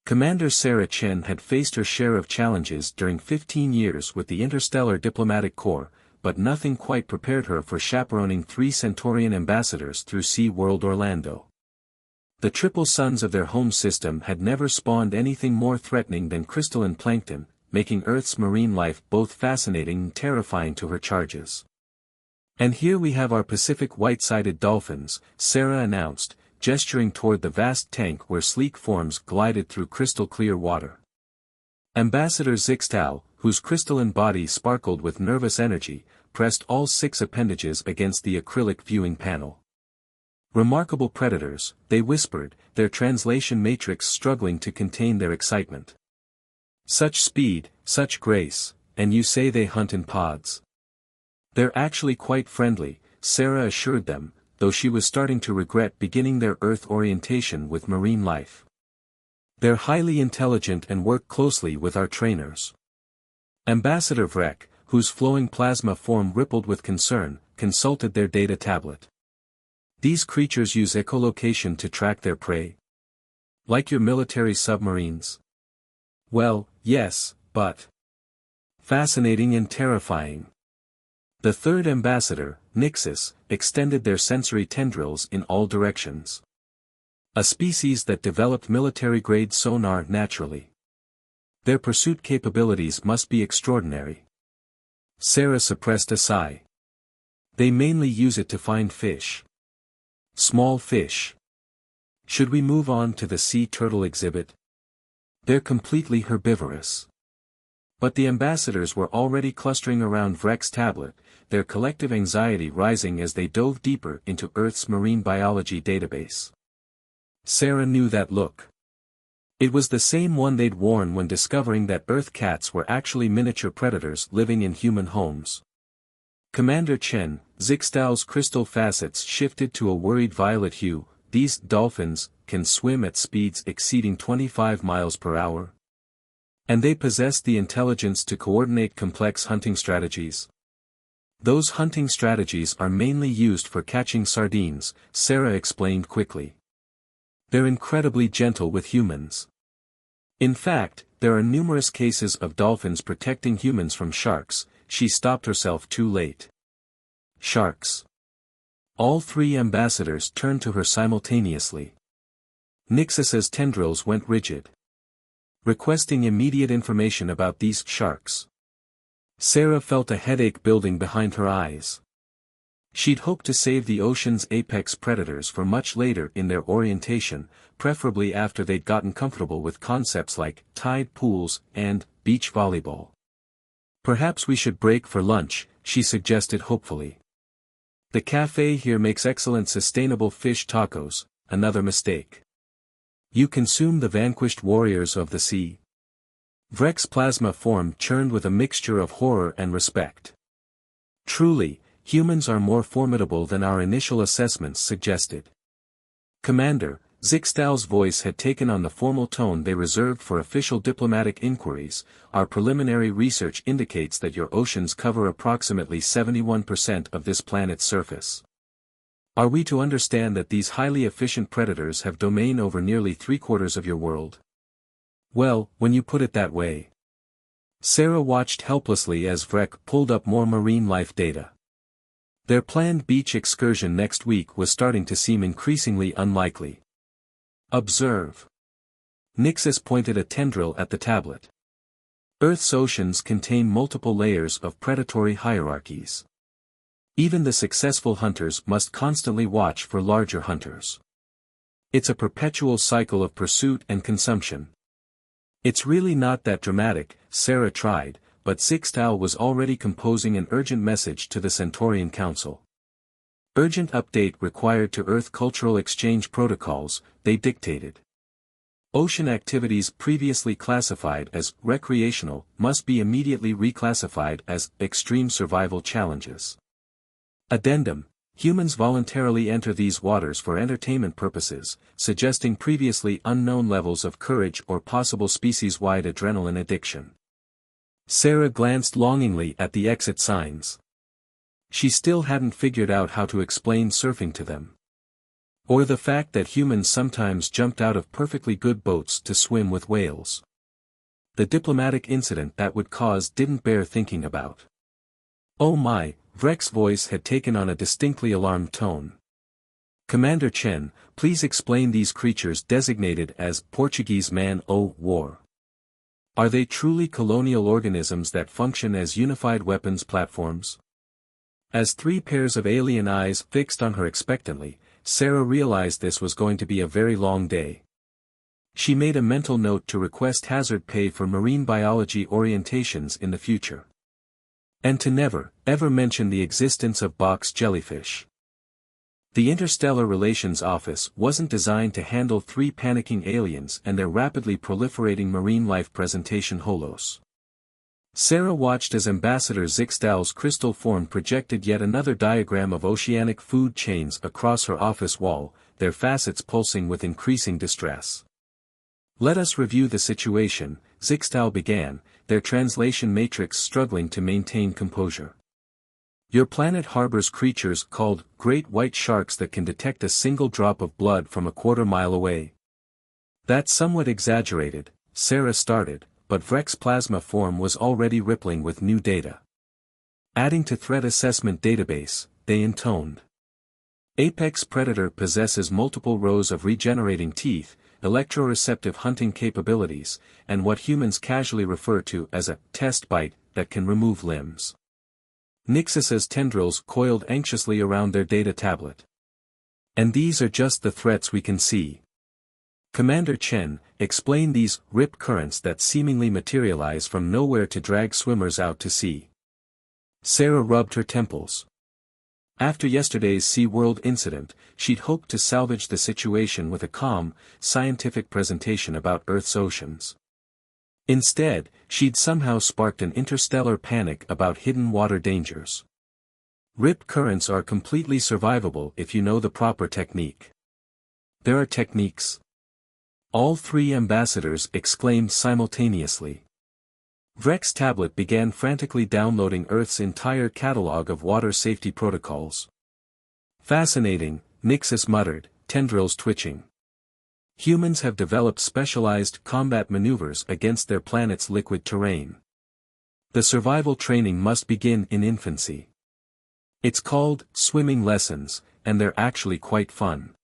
Commander Sarah Chen had faced her share of challenges during 15 years with the Interstellar Diplomatic Corps, but nothing quite prepared her for chaperoning 3 Centaurian ambassadors through Sea World Orlando. The triple suns of their home system had never spawned anything more threatening than crystalline plankton, making Earth's marine life both fascinating and terrifying to her charges. "And here we have our Pacific white-sided dolphins," Sarah announced, gesturing toward the vast tank where sleek forms glided through crystal-clear water. Ambassador Zixtal, whose crystalline body sparkled with nervous energy, pressed all 6 appendages against the acrylic viewing panel. "Remarkable predators," they whispered, their translation matrix struggling to contain their excitement. "Such speed, such grace, and you say they hunt in pods." "They're actually quite friendly," Sarah assured them, though she was starting to regret beginning their Earth orientation with marine life. "They're highly intelligent and work closely with our trainers." Ambassador Vrek, whose flowing plasma form rippled with concern, consulted their data tablet. "These creatures use echolocation to track their prey? Like your military submarines?" "Well, yes, but fascinating and terrifying." The third ambassador, Nixus, extended their sensory tendrils in all directions. "A species that developed military-grade sonar naturally. Their pursuit capabilities must be extraordinary." Sarah suppressed a sigh. "They mainly use it to find fish. Small fish. Should we move on to the sea turtle exhibit? They're completely herbivorous." But the ambassadors were already clustering around Vrek's tablet, their collective anxiety rising as they dove deeper into Earth's marine biology database. Sarah knew that look. It was the same one they'd worn when discovering that Earth cats were actually miniature predators living in human homes. Commander Chen, Zixtal's crystal facets shifted to a worried violet hue. "These dolphins can swim at speeds exceeding 25 miles per hour. And they possess the intelligence to coordinate complex hunting strategies." "Those hunting strategies are mainly used for catching sardines," Sarah explained quickly. "They're incredibly gentle with humans. In fact, there are numerous cases of dolphins protecting humans from sharks." She stopped herself too late. "Sharks." All 3 ambassadors turned to her simultaneously. Nixus's tendrils went rigid. "Requesting immediate information about these sharks." Sarah felt a headache building behind her eyes. She'd hoped to save the ocean's apex predators for much later in their orientation, preferably after they'd gotten comfortable with concepts like tide pools and beach volleyball. "Perhaps we should break for lunch," she suggested hopefully. "The cafe here makes excellent sustainable fish tacos." Another mistake. "You consume the vanquished warriors of the sea." Vrek's plasma form churned with a mixture of horror and respect. "Truly, humans are more formidable than our initial assessments suggested." "Commander," Zixtal's voice had taken on the formal tone they reserved for official diplomatic inquiries, "our preliminary research indicates that your oceans cover approximately 71% of this planet's surface. Are we to understand that these highly efficient predators have domain over nearly 3/4 of your world?" "Well, when you put it that way." Sarah watched helplessly as Vrek pulled up more marine life data. Their planned beach excursion next week was starting to seem increasingly unlikely. "Observe." Nixus pointed a tendril at the tablet. "Earth's oceans contain multiple layers of predatory hierarchies. Even the successful hunters must constantly watch for larger hunters. It's a perpetual cycle of pursuit and consumption." "It's really not that dramatic," Sarah tried, but Zixtal was already composing an urgent message to the Centaurian Council. "Urgent update required to Earth cultural exchange protocols," they dictated. "Ocean activities previously classified as recreational must be immediately reclassified as extreme survival challenges. Addendum: humans voluntarily enter these waters for entertainment purposes, suggesting previously unknown levels of courage or possible species-wide adrenaline addiction." Sarah glanced longingly at the exit signs. She still hadn't figured out how to explain surfing to them. Or the fact that humans sometimes jumped out of perfectly good boats to swim with whales. The diplomatic incident that would cause didn't bear thinking about. Oh my, Vrek's voice had taken on a distinctly alarmed tone. Commander Chen, please explain these creatures designated as Portuguese man-o-war. Are they truly colonial organisms that function as unified weapons platforms? As three pairs of alien eyes fixed on her expectantly, Sarah realized this was going to be a very long day. She made a mental note to request hazard pay for marine biology orientations in the future. And to never, ever mention the existence of box jellyfish. The Interstellar Relations Office wasn't designed to handle three panicking aliens and their rapidly proliferating marine life presentation holos. Sarah watched as Ambassador Zixtal's crystal form projected yet another diagram of oceanic food chains across her office wall, their facets pulsing with increasing distress. Let us review the situation, Zixtal began, their translation matrix struggling to maintain composure. Your planet harbors creatures called great white sharks that can detect a single drop of blood from a quarter-mile away. That's somewhat exaggerated, Sarah started, but Vrek's plasma form was already rippling with new data. Adding to threat assessment database, they intoned. Apex predator possesses multiple rows of regenerating teeth, electroreceptive hunting capabilities, and what humans casually refer to as a test bite that can remove limbs. Nixus's tendrils coiled anxiously around their data tablet. And these are just the threats we can see. Commander Chen, explain these rip currents that seemingly materialize from nowhere to drag swimmers out to sea. Sarah rubbed her temples. After yesterday's SeaWorld incident, she'd hoped to salvage the situation with a calm, scientific presentation about Earth's oceans. Instead, she'd somehow sparked an interstellar panic about hidden water dangers. Rip currents are completely survivable if you know the proper technique. There are techniques. All three ambassadors exclaimed simultaneously. Vrek's tablet began frantically downloading Earth's entire catalog of water safety protocols. Fascinating, Nixus muttered, tendrils twitching. Humans have developed specialized combat maneuvers against their planet's liquid terrain. The survival training must begin in infancy. It's called swimming lessons, and they're actually quite fun.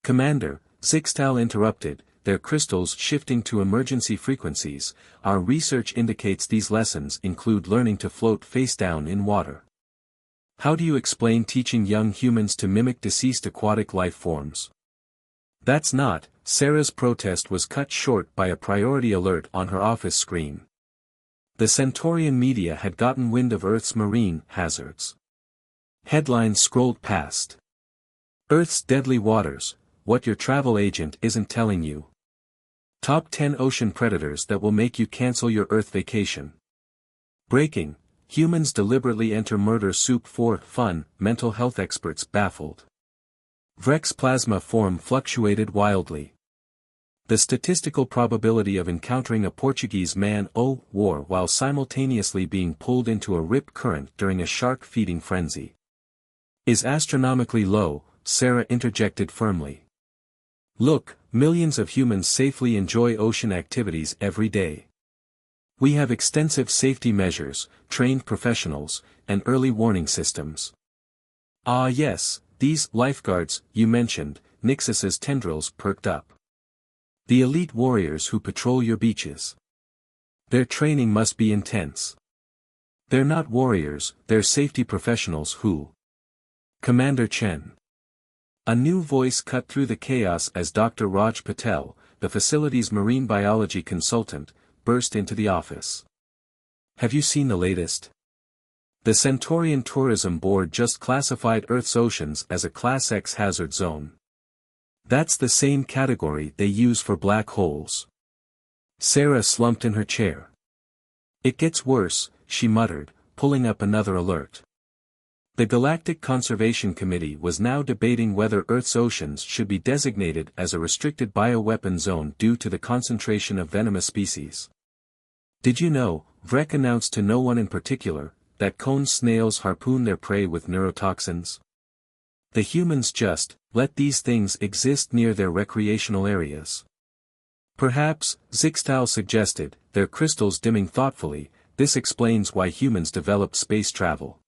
Commander, Zixtal interrupted, their crystals shifting to emergency frequencies. Our research indicates these lessons include learning to float face down in water. How do you explain teaching young humans to mimic deceased aquatic life forms? That's not, Sarah's protest was cut short by a priority alert on her office screen. The Centaurian media had gotten wind of Earth's marine hazards. Headlines scrolled past. Earth's deadly waters, what your travel agent isn't telling you. Top 10 ocean predators that will make you cancel your Earth vacation. Breaking, humans deliberately enter murder soup for fun, mental health experts baffled. Vrek's plasma form fluctuated wildly. The statistical probability of encountering a Portuguese man-o-war while simultaneously being pulled into a rip current during a shark-feeding frenzy is astronomically low, Sarah interjected firmly. Look, millions of humans safely enjoy ocean activities every day. We have extensive safety measures, trained professionals, and early warning systems. Ah yes, these lifeguards you mentioned, Nixus's tendrils perked up. The elite warriors who patrol your beaches. Their training must be intense. They're not warriors, they're safety professionals who. Commander Chen. A new voice cut through the chaos as Dr. Raj Patel, the facility's marine biology consultant, burst into the office. Have you seen the latest? The Centaurian Tourism Board just classified Earth's oceans as a Class X hazard zone. That's the same category they use for black holes. Sarah slumped in her chair. It gets worse, she muttered, pulling up another alert. The Galactic Conservation Committee was now debating whether Earth's oceans should be designated as a restricted bioweapon zone due to the concentration of venomous species. Did you know, Vrek announced to no one in particular, that cone snails harpoon their prey with neurotoxins? The humans just let these things exist near their recreational areas. Perhaps, Zixtal suggested, their crystals dimming thoughtfully, this explains why humans developed space travel.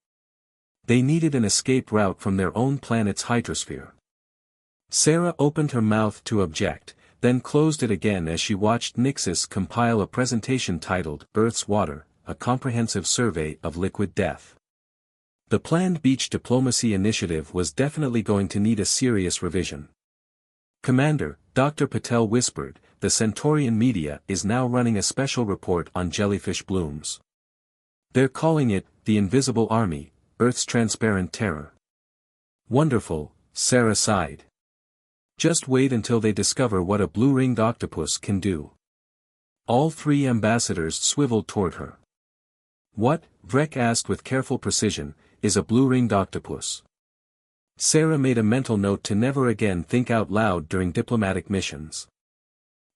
They needed an escape route from their own planet's hydrosphere. Sarah opened her mouth to object, then closed it again as she watched Nixis compile a presentation titled Earth's Water, a comprehensive survey of liquid death. The planned beach diplomacy initiative was definitely going to need a serious revision. Commander, Dr. Patel whispered, the Centaurian media is now running a special report on jellyfish blooms. They're calling it, the Invisible Army, Earth's Transparent Terror. Wonderful, Sarah sighed. Just wait until they discover what a blue-ringed octopus can do. All three ambassadors swiveled toward her. What, Vrek asked with careful precision, is a blue-ringed octopus? Sarah made a mental note to never again think out loud during diplomatic missions.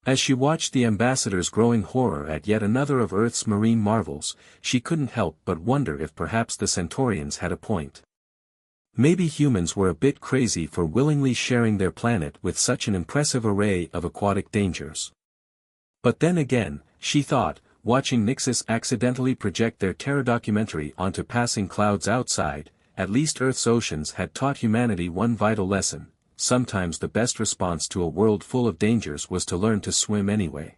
As she watched the ambassadors' growing horror at yet another of Earth's marine marvels, she couldn't help but wonder if perhaps the Centaurians had a point. Maybe humans were a bit crazy for willingly sharing their planet with such an impressive array of aquatic dangers. But then again, she thought, watching Nixis accidentally project their terror documentary onto passing clouds outside, at least Earth's oceans had taught humanity one vital lesson: sometimes the best response to a world full of dangers was to learn to swim anyway.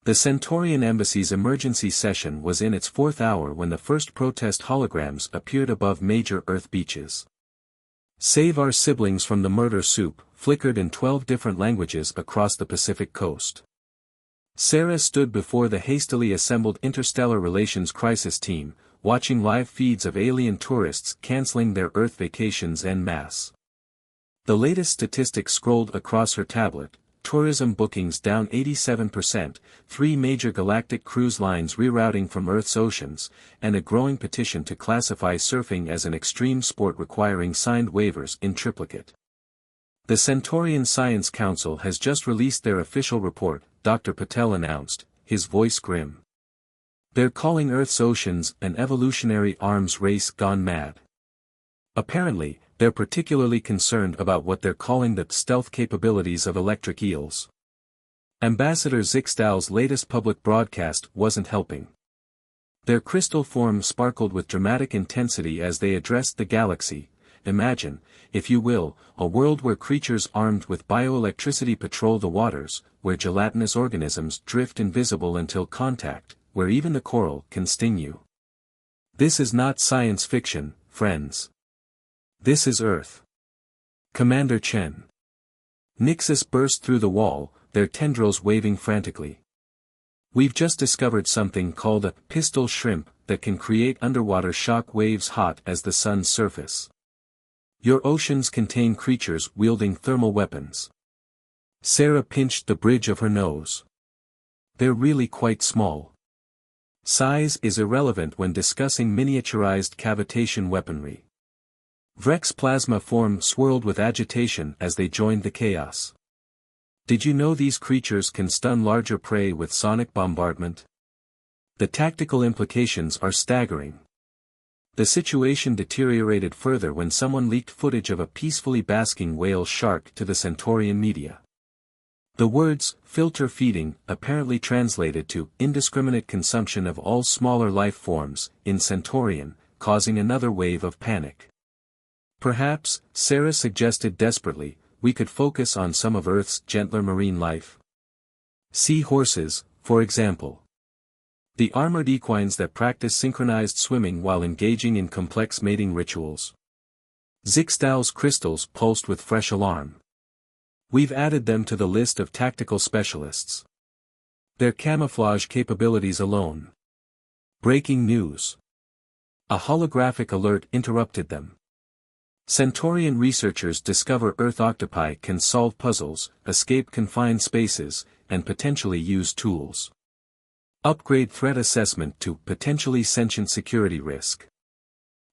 The Centaurian embassy's emergency session was in its fourth hour when the first protest holograms appeared above major Earth beaches. "Save our siblings from the murder soup," flickered in 12 different languages across the Pacific coast. Sarah stood before the hastily assembled Interstellar Relations Crisis team, watching live feeds of alien tourists canceling their Earth vacations en masse. The latest statistics scrolled across her tablet: tourism bookings down 87%, 3 major galactic cruise lines rerouting from Earth's oceans, and a growing petition to classify surfing as an extreme sport requiring signed waivers in triplicate. The Centaurian Science Council has just released their official report, Dr. Patel announced, his voice grim. They're calling Earth's oceans an evolutionary arms race gone mad. Apparently, they're particularly concerned about what they're calling the stealth capabilities of electric eels. Ambassador Zixtal's latest public broadcast wasn't helping. Their crystal form sparkled with dramatic intensity as they addressed the galaxy. Imagine, if you will, a world where creatures armed with bioelectricity patrol the waters, where gelatinous organisms drift invisible until contact, where even the coral can sting you. This is not science fiction, friends. This is Earth. Commander Chen. Nixis burst through the wall, their tendrils waving frantically. We've just discovered something called a pistol shrimp that can create underwater shock waves hot as the sun's surface. Your oceans contain creatures wielding thermal weapons. Sarah pinched the bridge of her nose. They're really quite small. Size is irrelevant when discussing miniaturized cavitation weaponry. Vrek's plasma form swirled with agitation as they joined the chaos. Did you know these creatures can stun larger prey with sonic bombardment? The tactical implications are staggering. The situation deteriorated further when someone leaked footage of a peacefully basking whale shark to the Centaurian media. The words, filter feeding, apparently translated to indiscriminate consumption of all smaller life forms, in Centaurian, causing another wave of panic. Perhaps, Sarah suggested desperately, we could focus on some of Earth's gentler marine life. Sea horses, for example. The armored equines that practice synchronized swimming while engaging in complex mating rituals. Zixtal's crystals pulsed with fresh alarm. We've added them to the list of tactical specialists. Their camouflage capabilities alone. Breaking news. A holographic alert interrupted them. Centaurian researchers discover Earth octopi can solve puzzles, escape confined spaces, and potentially use tools. Upgrade threat assessment to potentially sentient security risk.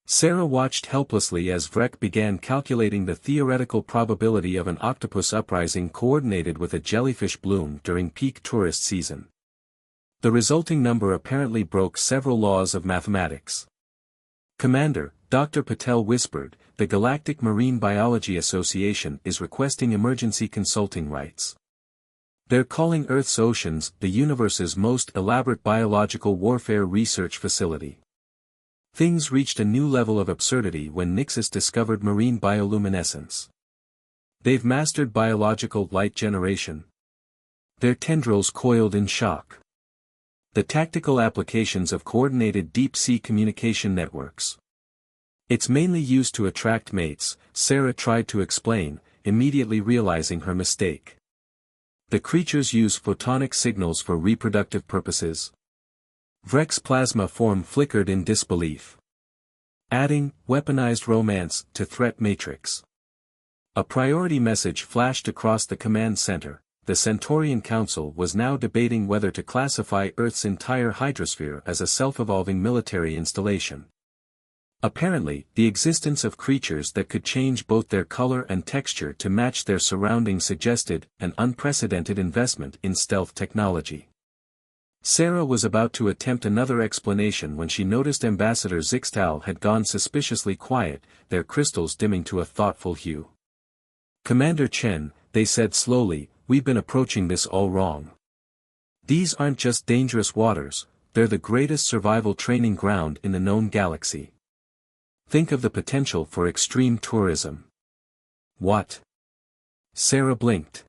Sarah watched helplessly as Vrek began calculating the theoretical probability of an octopus uprising coordinated with a jellyfish bloom during peak tourist season. The resulting number apparently broke several laws of mathematics. Commander, Dr. Patel whispered, the Galactic Marine Biology Association is requesting emergency consulting rights. They're calling Earth's oceans the universe's most elaborate biological warfare research facility. Things reached a new level of absurdity when Nixus discovered marine bioluminescence. They've mastered biological light generation. Their tendrils coiled in shock. The tactical applications of coordinated deep-sea communication networks. It's mainly used to attract mates, Sarah tried to explain, immediately realizing her mistake. The creatures use photonic signals for reproductive purposes. Vrek's plasma form flickered in disbelief. Adding weaponized romance to threat matrix. A priority message flashed across the command center. The Centaurian Council was now debating whether to classify Earth's entire hydrosphere as a self-evolving military installation. Apparently, the existence of creatures that could change both their color and texture to match their surroundings suggested an unprecedented investment in stealth technology. Sarah was about to attempt another explanation when she noticed Ambassador Zixtal had gone suspiciously quiet, their crystals dimming to a thoughtful hue. "Commander Chen," they said slowly, "we've been approaching this all wrong. These aren't just dangerous waters, they're the greatest survival training ground in the known galaxy. Think of the potential for extreme tourism." "What?" Sarah blinked.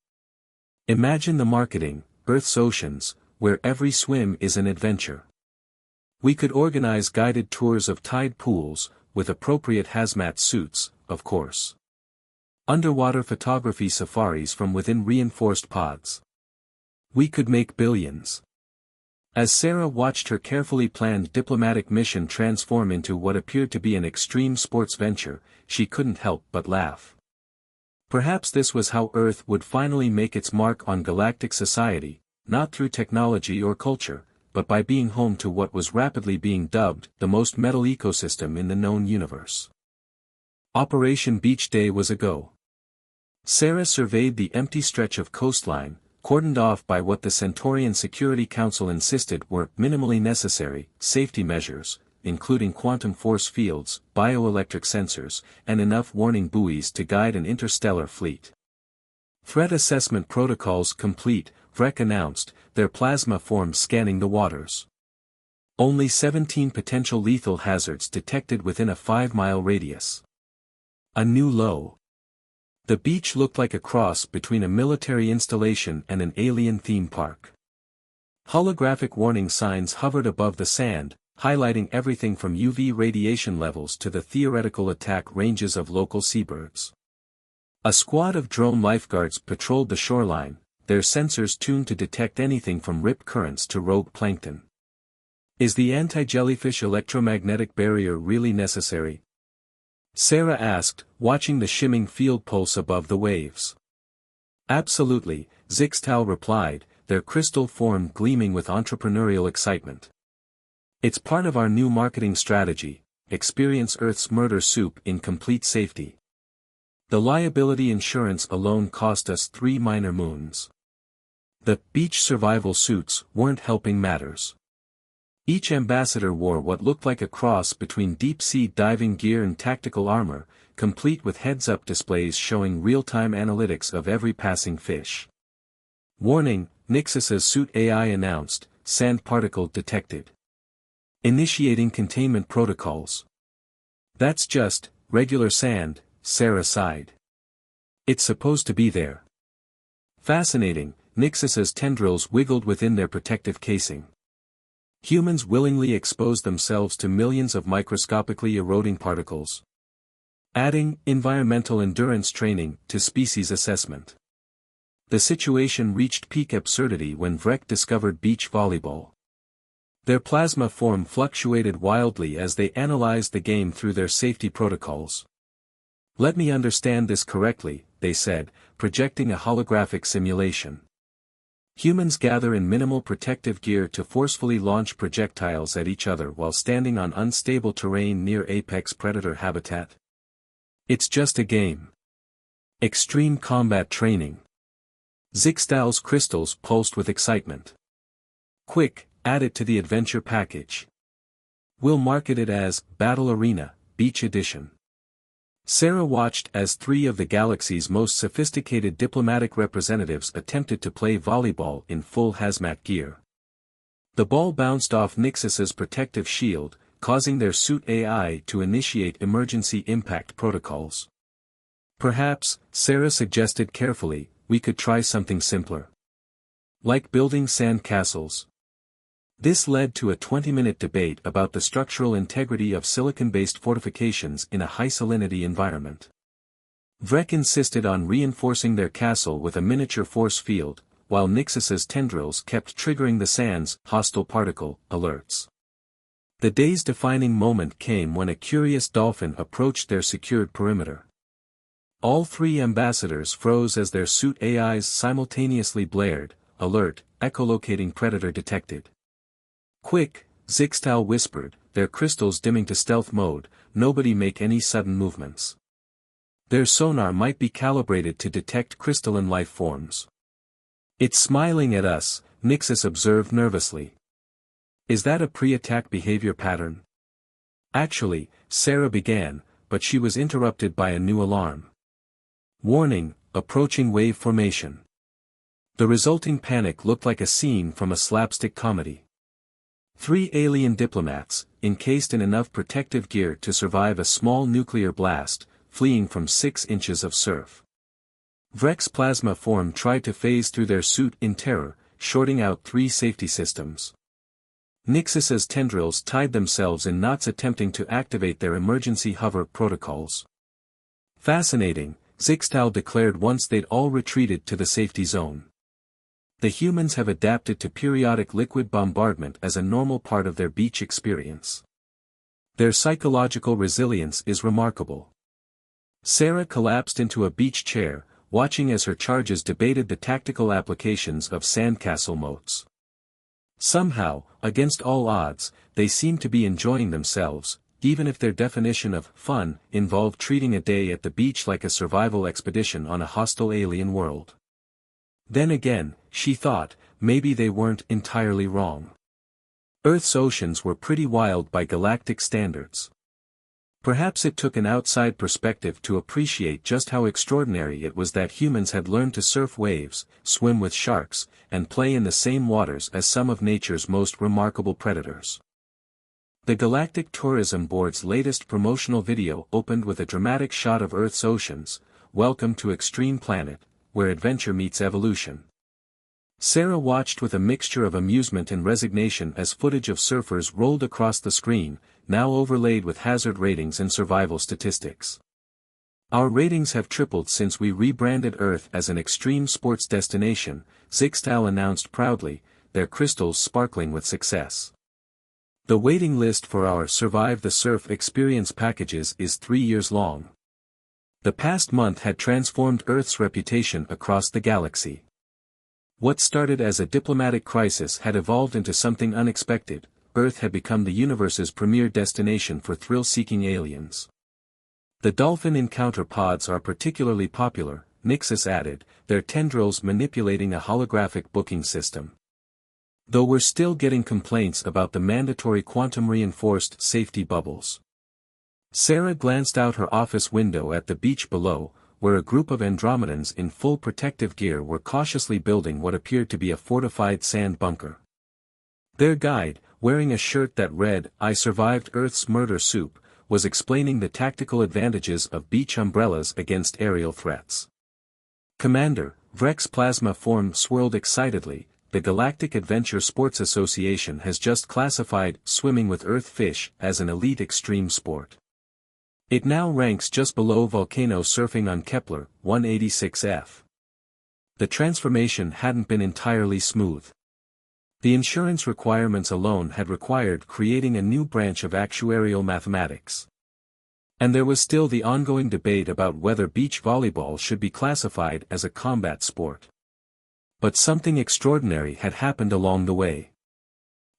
"Imagine the marketing, Earth's oceans, where every swim is an adventure. We could organize guided tours of tide pools, with appropriate hazmat suits, of course. Underwater photography safaris from within reinforced pods. We could make billions." As Sarah watched her carefully planned diplomatic mission transform into what appeared to be an extreme sports venture, she couldn't help but laugh. Perhaps this was how Earth would finally make its mark on galactic society, not through technology or culture, but by being home to what was rapidly being dubbed the most metal ecosystem in the known universe. Operation Beach Day was a go. Sarah surveyed the empty stretch of coastline, cordoned off by what the Centaurian Security Council insisted were minimally necessary safety measures, including quantum force fields, bioelectric sensors, and enough warning buoys to guide an interstellar fleet. "Threat assessment protocols complete," Vrek announced, their plasma form scanning the waters. Only 17 potential lethal hazards detected within a 5-mile radius. A new low. The beach looked like a cross between a military installation and an alien theme park. Holographic warning signs hovered above the sand, highlighting everything from UV radiation levels to the theoretical attack ranges of local seabirds. A squad of drone lifeguards patrolled the shoreline, their sensors tuned to detect anything from rip currents to rogue plankton. "Is the anti-jellyfish electromagnetic barrier really necessary?" Sarah asked, watching the shimming field pulse above the waves. "Absolutely," Zixtal replied, their crystal form gleaming with entrepreneurial excitement. "It's part of our new marketing strategy, experience Earth's murder soup in complete safety. The liability insurance alone cost us 3 minor moons." The beach survival suits weren't helping matters. Each ambassador wore what looked like a cross between deep-sea diving gear and tactical armor, complete with heads-up displays showing real-time analytics of every passing fish. "Warning," Nixus's suit AI announced, "sand particle detected. Initiating containment protocols." "That's just regular sand," Sarah sighed. "It's supposed to be there." Fascinating, Nixus's tendrils wiggled within their protective casing. Humans willingly expose themselves to millions of microscopically eroding particles. Adding environmental endurance training to species assessment. The situation reached peak absurdity when Vrek discovered beach volleyball. Their plasma form fluctuated wildly as they analyzed the game through their safety protocols. "Let me understand this correctly," they said, projecting a holographic simulation. Humans gather in minimal protective gear to forcefully launch projectiles at each other while standing on unstable terrain near apex predator habitat. "It's just a game. Extreme combat training." Zixtal's crystals pulsed with excitement. "Quick, add it to the adventure package. We'll market it as Battle Arena, Beach Edition." Sarah watched as three of the galaxy's most sophisticated diplomatic representatives attempted to play volleyball in full hazmat gear. The ball bounced off Nixus's protective shield, causing their suit AI to initiate emergency impact protocols. Perhaps, Sarah suggested carefully, we could try something simpler. Like building sand castles. This led to a 20-minute debate about the structural integrity of silicon-based fortifications in a high-salinity environment. Vrek insisted on reinforcing their castle with a miniature force field, while Nixus's tendrils kept triggering the sand's hostile particle alerts. The day's defining moment came when a curious dolphin approached their secured perimeter. All three ambassadors froze as their suit AIs simultaneously blared, alert, echolocating predator detected. Quick, Zixtal whispered, their crystals dimming to stealth mode, nobody make any sudden movements. Their sonar might be calibrated to detect crystalline life forms. It's smiling at us, Nixus observed nervously. Is that a pre-attack behavior pattern? Actually, Sarah began, but she was interrupted by a new alarm. Warning, approaching wave formation. The resulting panic looked like a scene from a slapstick comedy. 3 alien diplomats, encased in enough protective gear to survive a small nuclear blast, fleeing from 6 inches of surf. Vrek's plasma form tried to phase through their suit in terror, shorting out 3 safety systems. Nixus's tendrils tied themselves in knots attempting to activate their emergency hover protocols. Fascinating, Zixtal declared once they'd all retreated to the safety zone. The humans have adapted to periodic liquid bombardment as a normal part of their beach experience. Their psychological resilience is remarkable. Sarah collapsed into a beach chair, watching as her charges debated the tactical applications of sandcastle moats. Somehow, against all odds, they seemed to be enjoying themselves, even if their definition of fun involved treating a day at the beach like a survival expedition on a hostile alien world. Then again, she thought, maybe they weren't entirely wrong. Earth's oceans were pretty wild by galactic standards. Perhaps it took an outside perspective to appreciate just how extraordinary it was that humans had learned to surf waves, swim with sharks, and play in the same waters as some of nature's most remarkable predators. The Galactic Tourism Board's latest promotional video opened with a dramatic shot of Earth's oceans, "Welcome to Extreme Planet, where adventure meets evolution." Sarah watched with a mixture of amusement and resignation as footage of surfers rolled across the screen, now overlaid with hazard ratings and survival statistics. Our ratings have tripled since we rebranded Earth as an extreme sports destination, Zixtal announced proudly, their crystals sparkling with success. The waiting list for our Survive the Surf experience packages is 3 years long. The past month had transformed Earth's reputation across the galaxy. What started as a diplomatic crisis had evolved into something unexpected. Earth had become the universe's premier destination for thrill-seeking aliens. The dolphin encounter pods are particularly popular, Nixus added, their tendrils manipulating a holographic booking system. Though we're still getting complaints about the mandatory quantum-reinforced safety bubbles. Sarah glanced out her office window at the beach below, where a group of Andromedans in full protective gear were cautiously building what appeared to be a fortified sand bunker. Their guide, wearing a shirt that read, "I survived Earth's murder soup," was explaining the tactical advantages of beach umbrellas against aerial threats. Commander, Vrek's plasma form swirled excitedly, the Galactic Adventure Sports Association has just classified swimming with Earth fish as an elite extreme sport. It now ranks just below volcano surfing on Kepler, 186f. The transformation hadn't been entirely smooth. The insurance requirements alone had required creating a new branch of actuarial mathematics. And there was still the ongoing debate about whether beach volleyball should be classified as a combat sport. But something extraordinary had happened along the way.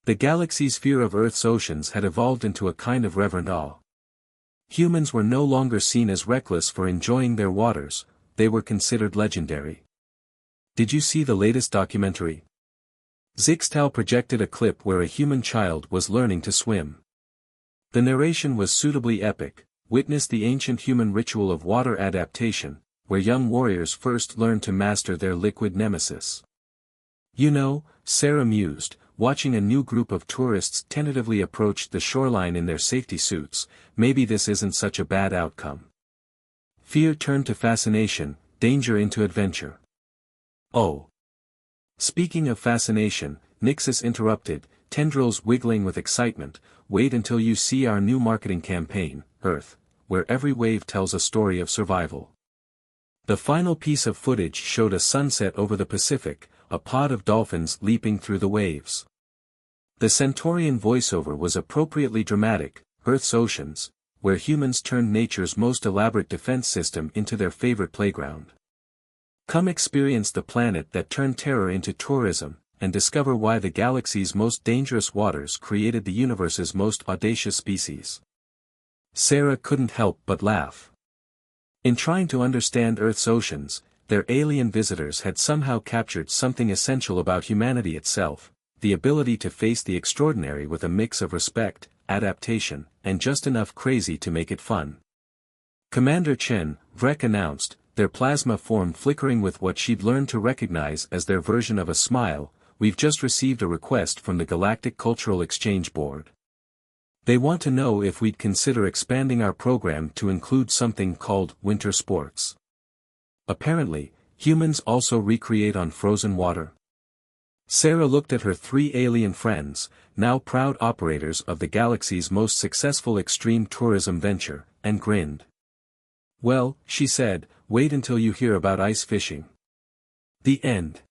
The galaxy's fear of Earth's oceans had evolved into a kind of reverent awe. Humans were no longer seen as reckless for enjoying their waters, they were considered legendary. Did you see the latest documentary? Zixtal projected a clip where a human child was learning to swim. The narration was suitably epic, witness the ancient human ritual of water adaptation, where young warriors first learn to master their liquid nemesis. You know, Sarah mused, watching a new group of tourists tentatively approach the shoreline in their safety suits, maybe this isn't such a bad outcome. Fear turned to fascination, danger into adventure. Oh. Speaking of fascination, Nixus interrupted, tendrils wiggling with excitement, wait until you see our new marketing campaign, Earth, where every wave tells a story of survival. The final piece of footage showed a sunset over the Pacific, a pod of dolphins leaping through the waves. The Centaurian voiceover was appropriately dramatic, Earth's oceans, where humans turned nature's most elaborate defense system into their favorite playground. Come experience the planet that turned terror into tourism, and discover why the galaxy's most dangerous waters created the universe's most audacious species. Sarah couldn't help but laugh. In trying to understand Earth's oceans, their alien visitors had somehow captured something essential about humanity itself, the ability to face the extraordinary with a mix of respect, adaptation, and just enough crazy to make it fun. Commander Chen, Vrek announced, their plasma form flickering with what she'd learned to recognize as their version of a smile. We've just received a request from the Galactic Cultural Exchange Board. They want to know if we'd consider expanding our program to include something called winter sports. Apparently, humans also recreate on frozen water. Sarah looked at her three alien friends, now proud operators of the galaxy's most successful extreme tourism venture, and grinned. Well, she said, wait until you hear about ice fishing. The end.